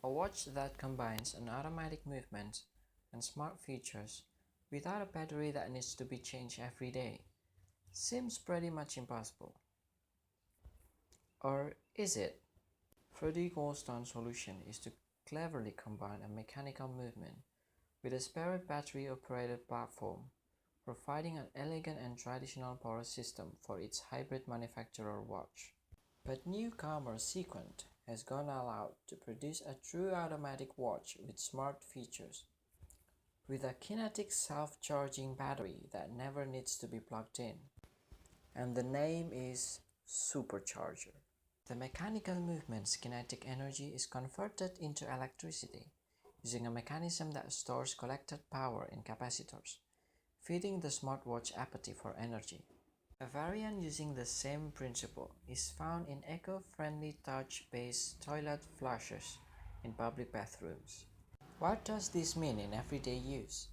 A watch that combines an automatic movement and smart features without a battery that needs to be changed every day seems pretty much impossible. Or is it? Freddy Goldstone's solution is to cleverly combine a mechanical movement with a spare battery-operated platform, providing an elegant and traditional power system for its hybrid manufacturer watch. But newcomer SEQUENT has gone all out to produce a true automatic watch with smart features, with a kinetic self-charging battery that never needs to be plugged in. And the name is Supercharger. The mechanical movement's kinetic energy is converted into electricity using a mechanism that stores collected power in capacitors, feeding the smartwatch appetite for energy. A variant using the same principle is found in eco-friendly touch-based toilet flushes in public bathrooms. What does this mean in everyday use?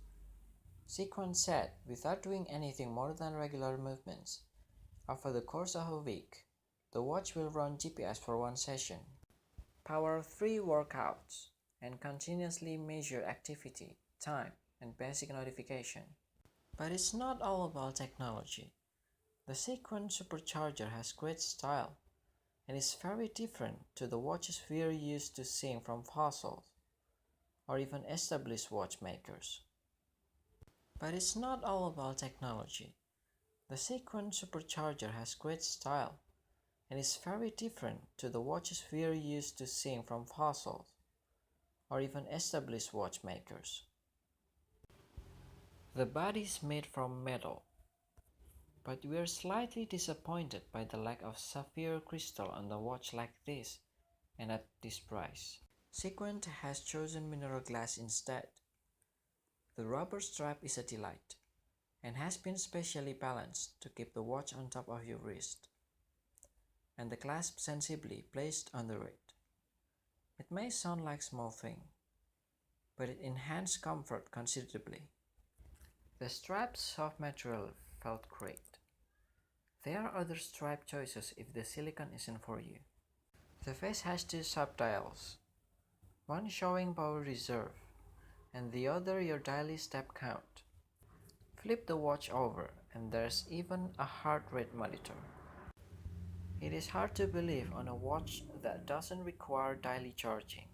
SEQUENT said, without doing anything more than regular movements, over the course of a week, the watch will run GPS for one session, power 3 workouts, and continuously measure activity, time, and basic notification. But it's not all about technology. The SEQUENT Supercharger has great style and is very different to the watches we're used to seeing from fossils or even established watchmakers. But it's not all about technology. The SEQUENT Supercharger has great style and is very different to the watches we're used to seeing from fossils or even established watchmakers. The body is made from metal, but we are slightly disappointed by the lack of sapphire crystal on the watch like this and at this price. SEQUENT has chosen mineral glass instead. The rubber strap is a delight and has been specially balanced to keep the watch on top of your wrist, and the clasp sensibly placed under it. It may sound like a small thing, but it enhanced comfort considerably. The strap's soft material felt great. There are other strap choices if the silicone isn't for you. The face has two subdials, one showing power reserve and the other your daily step count. Flip the watch over and there's even a heart rate monitor. It is hard to believe on a watch that doesn't require daily charging.